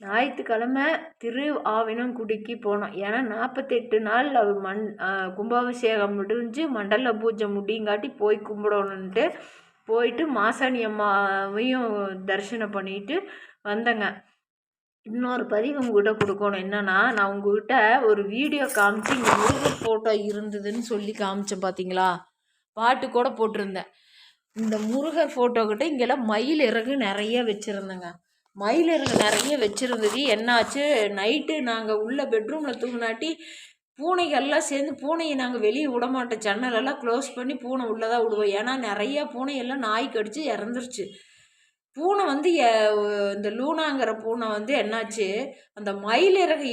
ஞாயிற்றுக்கிழமை திருஆவினங்குடிக்கு போனோம். ஏன்னா 48 நாள் அவர் கும்பாபிஷேகம் முடிஞ்சு மண்டல பூஜை முடியுங்காட்டி போய் கும்பிடணுன்ட்டு போயிட்டு மாசாணி அம்மாவையும் தரிசனம் பண்ணிட்டு வந்தேங்க. இன்னொரு பதிவு உங்ககிட்ட கொடுக்கணும். என்னன்னா, நான் உங்ககிட்ட ஒரு வீடியோ காமிச்சு இங்கே முருகர் ஃபோட்டோ இருந்ததுன்னு சொல்லி காமிச்சேன் பார்த்தீங்களா? பாட்டு கூட போட்டிருந்தேன். இந்த முருகர் ஃபோட்டோ கிட்ட இங்கெல்லாம் மயில் இறகு நிறைய வச்சுருந்தேங்க. மயில் இறகு நிறைய வச்சுருந்தது என்னாச்சு, நைட்டு நாங்கள் உள்ள பெட்ரூமில் தூங்கினாட்டி பூனைகள்லாம் சேர்ந்து பூனையை நாங்கள் வெளியே விட மாட்டோம். ஜன்னலெல்லாம் க்ளோஸ் பண்ணி பூனை உள்ளே தான் விடுவோம். ஏன்னா நிறையா பூனையெல்லாம் நாய் கடிச்சு இறந்துருச்சு. பூனை வந்து இந்த லூனாங்கிற பூனை வந்து என்னாச்சு, அந்த மயில் இறகு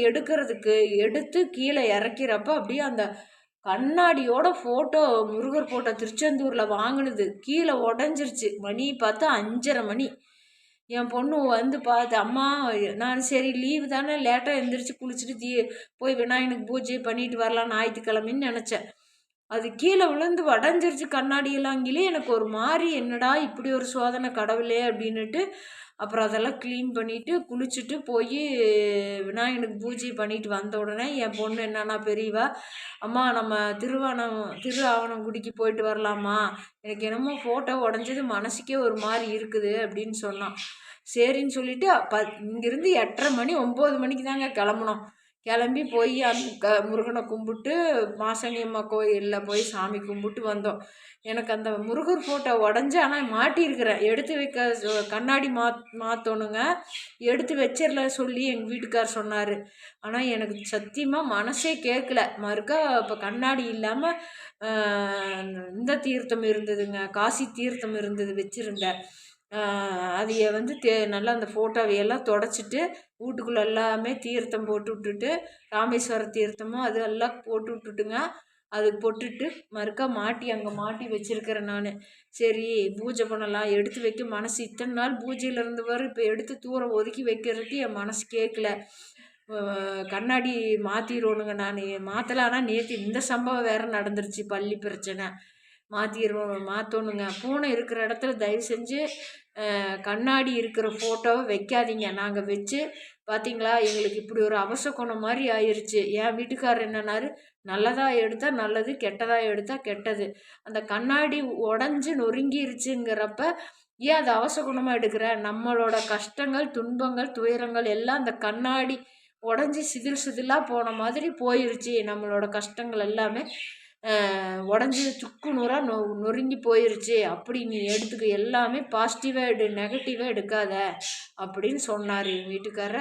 எடுத்து கீழே இறக்கிறப்ப அப்படியே அந்த கண்ணாடியோட ஃபோட்டோ முருகர் ஃபோட்டோ திருச்செந்தூரில் வாங்கினது கீழே உடஞ்சிருச்சு. மணி பார்த்தா 5:30 மணி. என் பொண்ணு வந்து பார்த்து, அம்மா நான் சரி லீவு தானே லேட்டாக எழுந்திரிச்சு குளிச்சுட்டு போய் விநாயகனுக்கு பூஜை பண்ணிட்டு வரலாம் ஞாயிற்றுக்கிழமைன்னு நினச்சேன். அது கீழே விழுந்து உடஞ்சிருச்சு கண்ணாடியெல்லாம். அங்கேயே எனக்கு ஒரு மாதிரி, என்னடா இப்படி ஒரு சோதனை கடவுளே அப்படின்னுட்டு அப்புறம் அதெல்லாம் க்ளீன் பண்ணிவிட்டு குளிச்சுட்டு போய் விநாயகனுக்கு பூஜை பண்ணிட்டு வந்த உடனே என் பொண்ணு என்னன்னா பெரியவா, அம்மா நம்ம திருஆவணங்குடிக்கு போயிட்டு வரலாமா, எனக்கு என்னமோ ஃபோட்டோ உடஞ்சது மனசுக்கே ஒரு மாதிரி இருக்குது அப்படின்னு சொன்னான். சரின்னு சொல்லிட்டு இங்கேருந்து 8:30 மணி 9 மணிக்கு தாங்க கிளம்புனோம். கிளம்பி போய் அந்த முருகனை கும்பிட்டு மாசாணி அம்மா கோயிலில் போய் சாமி கும்பிட்டு வந்தோம். எனக்கு அந்த முருகர் ஃபோட்டோ உடஞ்சி ஆனால் மாட்டியிருக்கிறேன். எடுத்து வைக்க கண்ணாடி மாற்றணுங்க. எடுத்து வச்சிடல சொல்லி எங்கள் வீட்டுக்கார் சொன்னார். ஆனால் எனக்கு சத்தியமாக மனசே கேட்கல. மறுக்கா இப்போ கண்ணாடி இல்லாமல் இந்த தீர்த்தம் இருந்ததுங்க, காசி தீர்த்தம் இருந்தது வச்சுருந்தேன். அதைய வந்து நல்லா அந்த ஃபோட்டோவையெல்லாம் தொடச்சிட்டு வீட்டுக்குள்ளே எல்லாமே தீர்த்தம் போட்டு விட்டுட்டு, ராமேஸ்வர தீர்த்தமும் அது எல்லாம் போட்டு விட்டுட்டுங்க. அது போட்டுட்டு மறுக்கா அங்கே மாட்டி வச்சுருக்கிறேன் நான். சரி பூஜை பண்ணலாம், எடுத்து வைக்க மனசு இத்தனை நாள் பூஜையில் இருந்தவர் இப்போ எடுத்து தூரம் ஒதுக்கி வைக்கிறதுக்கு என் மனசு கேட்கல. கண்ணாடி மாற்றிடுவோனுங்க. நான் மாற்றலான்னா நேற்று இந்த சம்பவம் வேறு நடந்துருச்சு, பள்ளி பிரச்சனை. மாற்றணுங்க. பூனை இருக்கிற இடத்துல தயவு செஞ்சு கண்ணாடி இருக்கிற ஃபோட்டோவை வைக்காதீங்க. நாங்கள் வச்சு பார்த்தீங்களா, எங்களுக்கு இப்படி ஒரு அவசகுணம் மாதிரி ஆயிடுச்சு. என் வீட்டுக்காரர் என்னன்னாரு, நல்லதாக எடுத்தால் நல்லது, கெட்டதாக எடுத்தால் கெட்டது. அந்த கண்ணாடி உடஞ்சி நொறுங்கிருச்சுங்கிறப்ப ஏன் அது அவசகுணமாக எடுக்கிற? நம்மளோட கஷ்டங்கள், துன்பங்கள், துயரங்கள் எல்லாம் அந்த கண்ணாடி உடஞ்சி சிதிலாக போன மாதிரி போயிருச்சு. நம்மளோட கஷ்டங்கள் எல்லாமே உடஞ்சி சுக்கு நூறாக நொறுங்கி போயிருச்சு. அப்படி நீ எடுத்துக்க, எல்லாமே பாசிட்டிவாக எடு, நெகட்டிவாக எடுக்காத அப்படின்னு சொன்னார் என் வீட்டுக்காரர்.